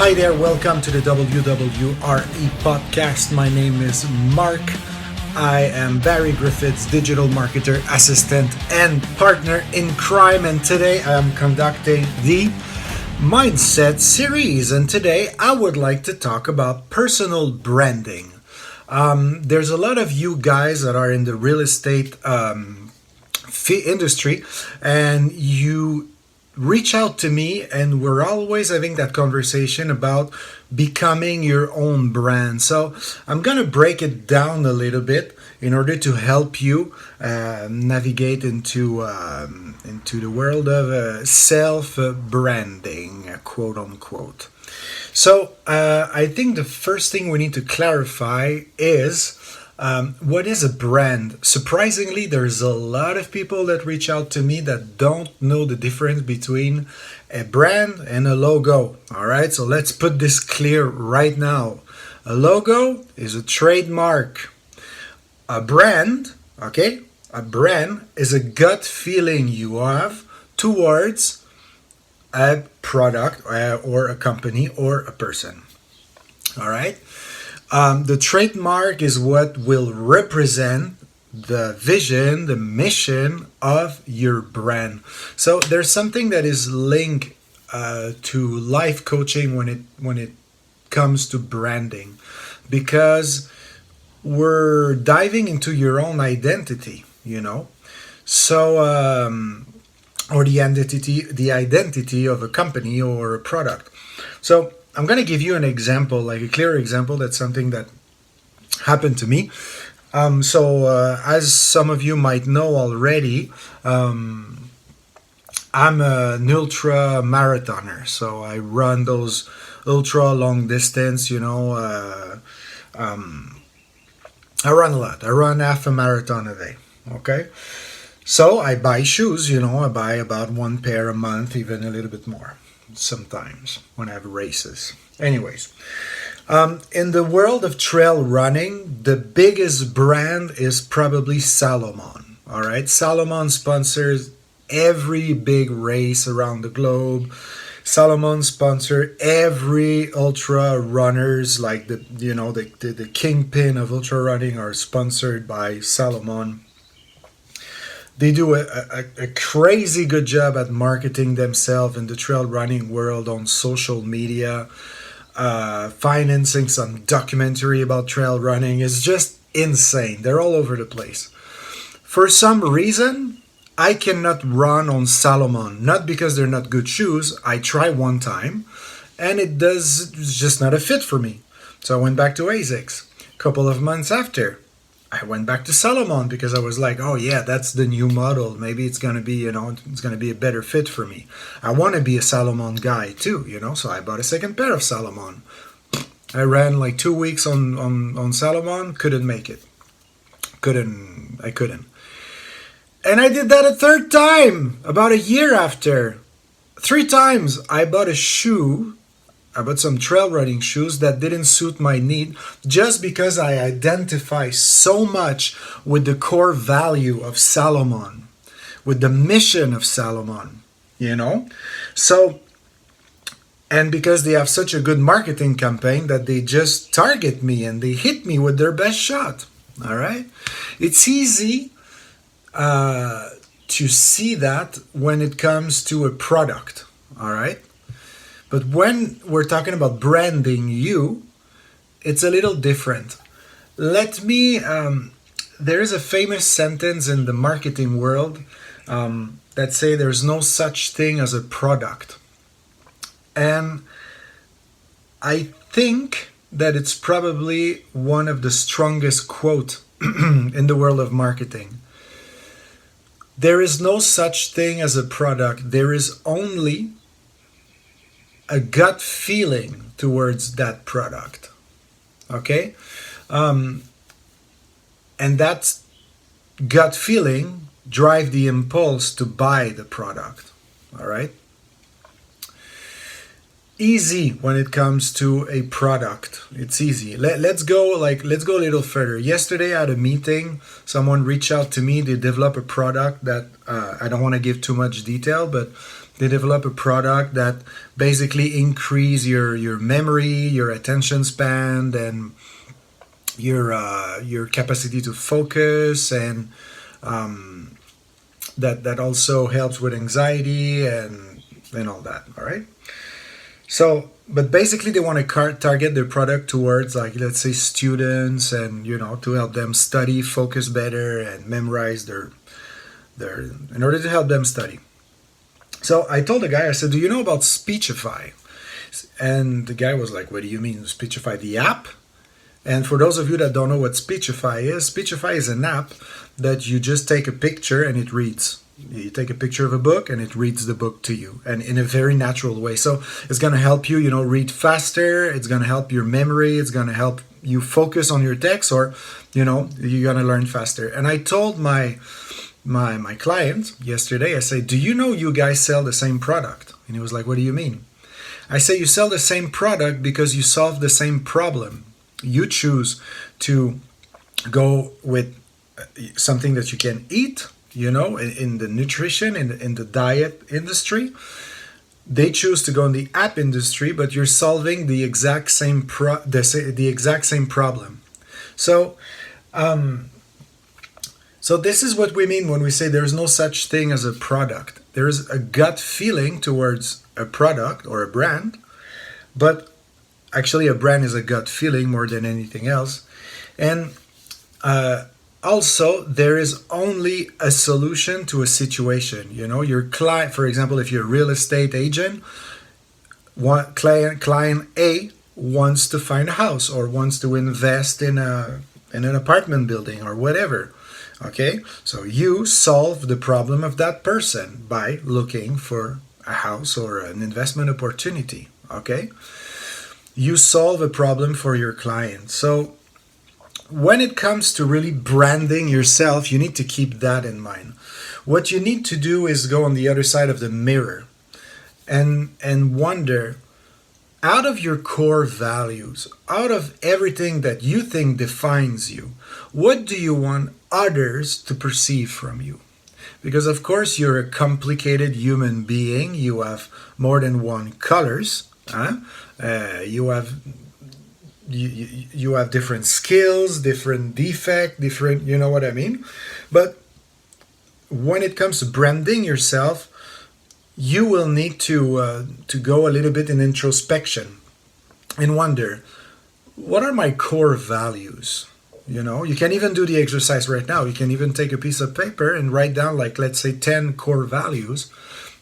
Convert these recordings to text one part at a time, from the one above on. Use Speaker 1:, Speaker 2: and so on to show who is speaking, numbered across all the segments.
Speaker 1: Hi there, welcome to the WWRE Podcast. My name is Marc. I am Barri Griffiths, digital marketer, assistant, and partner in crime. And today I am conducting the Mindset series. And today I would like to talk about personal branding. There's a lot of you guys that are in the real estate industry, and you reach out to me, and we're always having that conversation about becoming your own brand. So I'm going to break it down a little bit in order to help you navigate into the world of self-branding, quote unquote. So I think the first thing we need to clarify is what is a brand? Surprisingly, there's a lot of people that reach out to me that don't know the difference between a brand and a logo. All right, so let's put this clear right now. A logo is a trademark. A brand, a brand is a gut feeling you have towards a product or a company or a person. All right. The trademark is what will represent the vision, the mission of your brand. So there's something that is linked to life coaching when it comes to branding, because we're diving into your own identity, So or the identity of a company or a product. So I'm going to give you an example, like a clear example. That's something that happened to me. As some of you might know already, I'm an ultra marathoner. So I run those ultra long distance, I run a lot. I run half a marathon a day. Okay. So I buy shoes, I buy about one pair a month, even a little bit more sometimes when I have races. Anyways, in the world of trail running, the biggest brand is probably Salomon. All right, Salomon sponsors every big race around the globe. Salomon sponsor every ultra runners, like the kingpin of ultra running are sponsored by Salomon. They do a crazy good job at marketing themselves in the trail running world on social media, financing some documentary about trail running. It's just insane. They're all over the place. For some reason, I cannot run on Salomon. Not because they're not good shoes. I tried one time, and it's just not a fit for me. So I went back to ASICS. A couple of months after, I went back to Salomon because I was like, oh yeah, that's the new model. Maybe it's going to be, it's going to be a better fit for me. I want to be a Salomon guy too, so I bought a second pair of Salomon. I ran like 2 weeks on Salomon, couldn't make it. I couldn't. And I did that a third time, about a year after. 3 times I bought a shoe. I bought some trail running shoes that didn't suit my need just because I identify so much with the core value of Salomon, with the mission of Salomon, So, and because they have such a good marketing campaign that they just target me and they hit me with their best shot, all right? It's easy to see that when it comes to a product, all right? But when we're talking about branding you, it's a little different. There is a famous sentence in the marketing world that say there's no such thing as a product. And I think that it's probably one of the strongest quote in the world of marketing. There is no such thing as a product. There is only a gut feeling towards that product. Okay? And that gut feeling drive the impulse to buy the product. All right? Easy when it comes to a product. It's easy. Let's go a little further. Yesterday I had a meeting. Someone reached out to me. They developed a product that I don't want to give too much detail, but They develop a product that basically increase your memory, your attention span, and your capacity to focus, and that also helps with anxiety and all that. All right. So, but basically, they want to target their product towards, like, let's say, students, and to help them study, focus better, and memorize their in order to help them study. So I told the guy, I said, "Do you know about Speechify?" And the guy was like, "What do you mean, Speechify, the app?" And for those of you that don't know what Speechify is an app that you just take a picture and it reads. You take a picture of a book and it reads the book to you, and in a very natural way. So it's going to help you, read faster. It's going to help your memory. It's going to help you focus on your text, or, you're going to learn faster. And I told my client yesterday, I say, "Do you know you guys sell the same product?" And he was like, "What do you mean?" I say, "You sell the same product because you solve the same problem. You choose to go with something that you can eat, in the nutrition, in the diet industry. They choose to go in the app industry, but you're solving the exact same the exact same problem." So, so this is what we mean when we say there's no such thing as a product. There is a gut feeling towards a product or a brand, but actually a brand is a gut feeling more than anything else. And also, there is only a solution to a situation. Your client, for example, if you're a real estate agent, client A wants to find a house or wants to invest in an apartment building or whatever. Okay, so you solve the problem of that person by looking for a house or an investment opportunity. Okay, you solve a problem for your client. So when it comes to really branding yourself, you need to keep that in mind. What you need to do is go on the other side of the mirror and wonder, out of your core values, out of everything that you think defines you, what do you want others to perceive from you? Because of course you're a complicated human being. You have more than one colors. You have different skills, different defect, different, you know what I mean? But when it comes to branding yourself, you will need to go a little bit in introspection and wonder, what are my core values? You can even do the exercise right now. You can even take a piece of paper and write down, like, let's say 10 core values,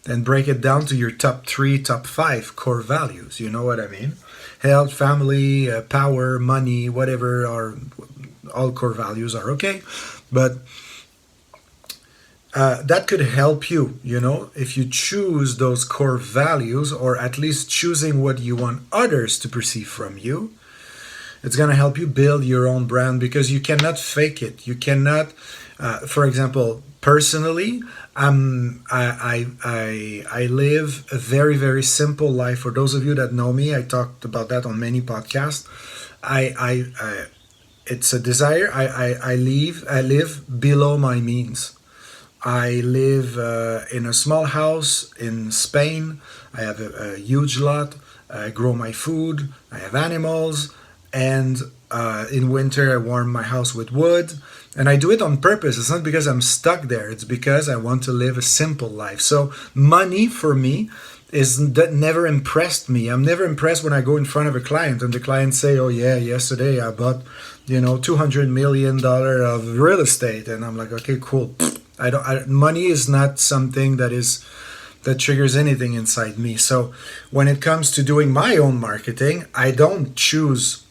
Speaker 1: and break it down to your top 3, top 5 core values. You know what I mean? Health, family, power, money, whatever, are all core values are okay. But that could help you, if you choose those core values, or at least choosing what you want others to perceive from you. It's going to help you build your own brand, because you cannot fake it. You cannot, for example, personally, I live a very, very simple life. For those of you that know me, I talked about that on many podcasts. It's a desire. I live below my means. I live in a small house in Spain. I have a huge lot. I grow my food. I have animals. And in winter, I warm my house with wood. And I do it on purpose. It's not because I'm stuck there. It's because I want to live a simple life. So money for me that never impressed me. I'm never impressed when I go in front of a client and the client say, "Oh yeah, yesterday I bought, $200 million of real estate." And I'm like, okay, cool. Money is not something that triggers anything inside me. So when it comes to doing my own marketing, I don't choose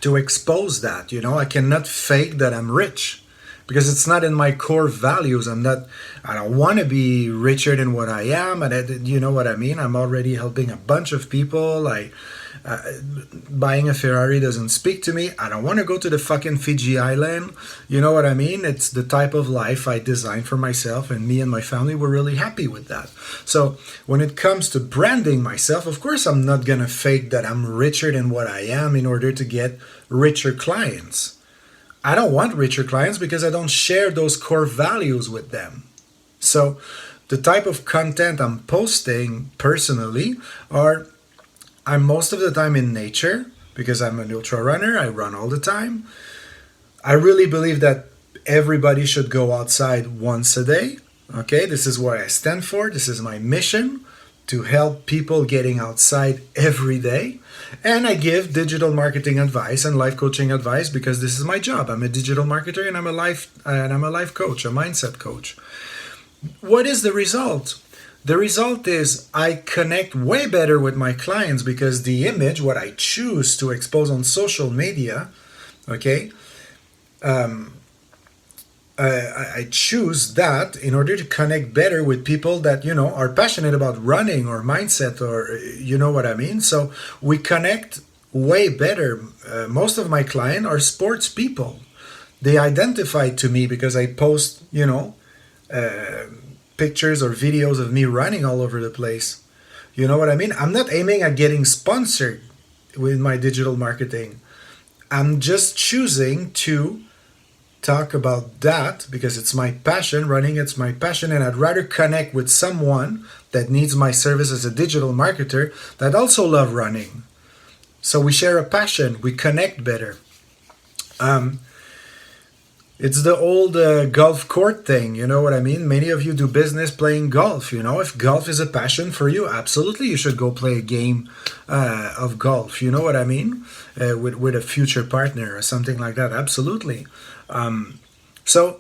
Speaker 1: to expose that. I cannot fake that I'm rich, because it's not in my core values. I don't want to be richer than what I am. And you know what I mean? I'm already helping a bunch of people. Buying a Ferrari doesn't speak to me. I don't want to go to the fucking Fiji Island. You know what I mean? It's the type of life I designed for myself, and me and my family were really happy with that. So when it comes to branding myself, of course I'm not going to fake that I'm richer than what I am in order to get richer clients. I don't want richer clients because I don't share those core values with them. So the type of content I'm posting personally are, I'm most of the time in nature because I'm an ultra runner. I run all the time. I really believe that everybody should go outside once a day. Okay, this is what I stand for. This is my mission, to help people getting outside every day. And I give digital marketing advice and life coaching advice because this is my job. I'm a digital marketer and I'm a life coach, a mindset coach. What is the result? The result is I connect way better with my clients because the image, what I choose to expose on social media, okay, I choose that in order to connect better with people that, are passionate about running or mindset, or you know what I mean. So we connect way better. Most of my clients are sports people. They identify to me because I post, pictures or videos of me running all over the place. You know what I mean? I'm not aiming at getting sponsored with my digital marketing. I'm just choosing to talk about that because it's my passion. Running, it's my passion, and I'd rather connect with someone that needs my service as a digital marketer that also love running. So we share a passion, we connect better. It's the old golf court thing, you know what I mean? Many of you do business playing golf, If golf is a passion for you, absolutely you should go play a game of golf, you know what I mean? With a future partner or something like that, absolutely. So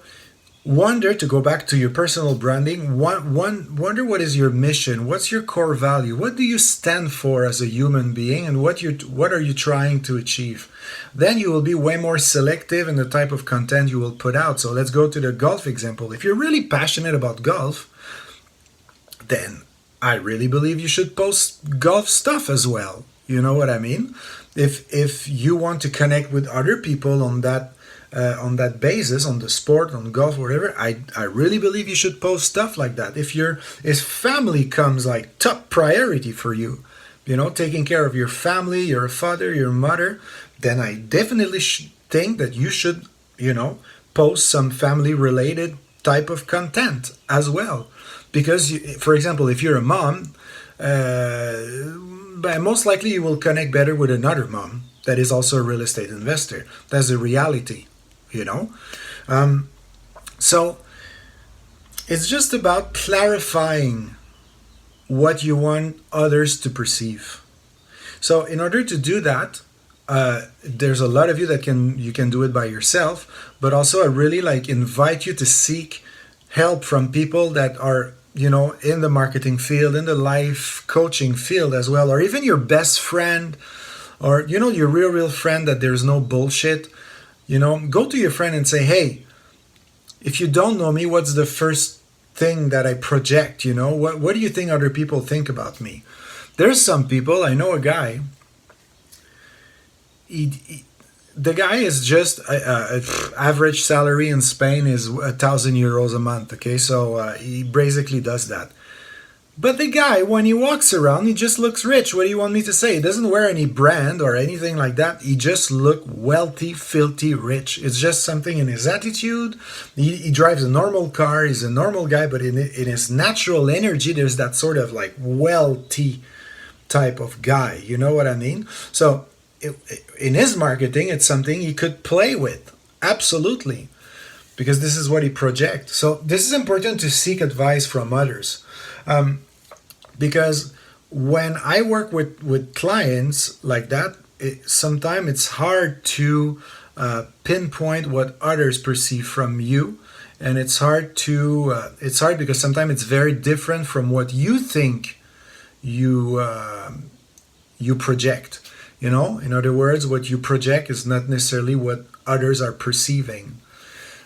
Speaker 1: wonder, to go back to your personal branding, wonder what is your mission, what's your core value, what do you stand for as a human being, and what are you trying to achieve? Then you will be way more selective in the type of content you will put out. So let's go to the golf example. If you're really passionate about golf, then I really believe you should post golf stuff as well. You know what I mean? If you want to connect with other people on that basis, on the sport, on golf, whatever, I really believe you should post stuff like that. If family comes like top priority for you, taking care of your family, your father, your mother, then I definitely think that you should, post some family related type of content as well. Because, for example, if you're a mom, most likely you will connect better with another mom that is also a real estate investor. That's the reality. So it's just about clarifying what you want others to perceive. So in order to do that, there's a lot of you that you can do it by yourself, but also I really invite you to seek help from people that are in the marketing field, in the life coaching field as well, or even your best friend, or your real friend that there's no bullshit. Go to your friend and say, hey, if you don't know me, what's the first thing that I project? What do you think other people think about me? There's some people, I know a guy, the guy is just average salary in Spain is 1,000 euros a month. Okay, so he basically does that. But the guy, when he walks around, he just looks rich. What do you want me to say? He doesn't wear any brand or anything like that. He just look wealthy, filthy, rich. It's just something in his attitude. He drives a normal car. He's a normal guy, but in his natural energy, there's that sort of wealthy type of guy. You know what I mean? So in his marketing, it's something he could play with. Absolutely. Because this is what he projects. So this is important to seek advice from others. Because when I work with clients like that, sometimes it's hard to pinpoint what others perceive from you, and it's hard because sometimes it's very different from what you think you project. In other words, what you project is not necessarily what others are perceiving.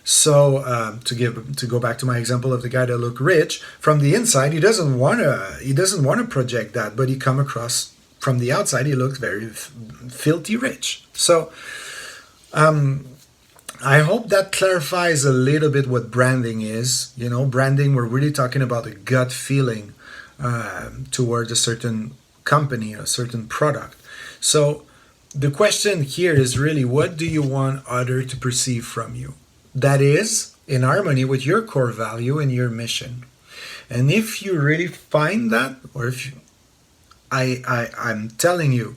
Speaker 1: So to go back to my example of the guy that looked rich, from the inside he doesn't want to project that, but he come across from the outside he looks very filthy rich. So I hope that clarifies a little bit what branding is. Branding, we're really talking about a gut feeling towards a certain company, a certain product. So the question here is really, what do you want others to perceive from you? That is in harmony with your core value and your mission. And if you really find that, or if you, I'm telling you,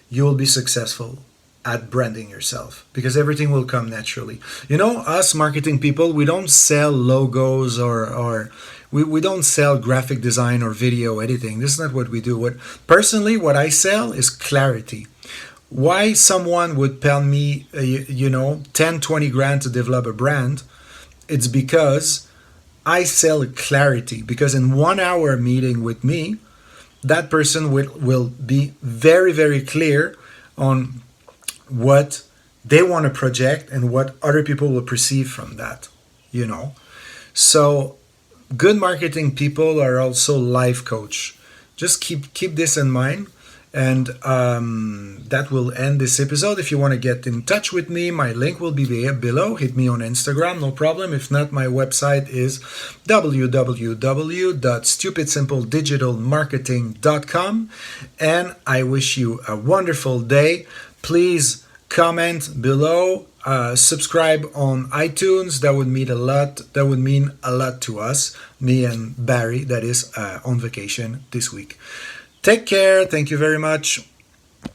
Speaker 1: you will be successful at branding yourself because everything will come naturally. You know, us marketing people, we don't sell logos or we don't sell graphic design or video editing. This is not what we do. What I sell is clarity. Why someone would pay me, 10, 20 grand to develop a brand? It's because I sell clarity. Because in 1 hour meeting with me, that person will be very, very clear on what they want to project and what other people will perceive from that, So good marketing people are also life coach. Just keep this in mind. And that will end this episode. If you want to get in touch with me, my link will be below. Hit me on Instagram, no problem. If not, my website is www.stupidsimpledigitalmarketing.com. And I wish you a wonderful day. Please comment below. Subscribe on iTunes. That would mean a lot. That would mean a lot to us, me and Barry, that is on vacation this week. Take care. Thank you very much.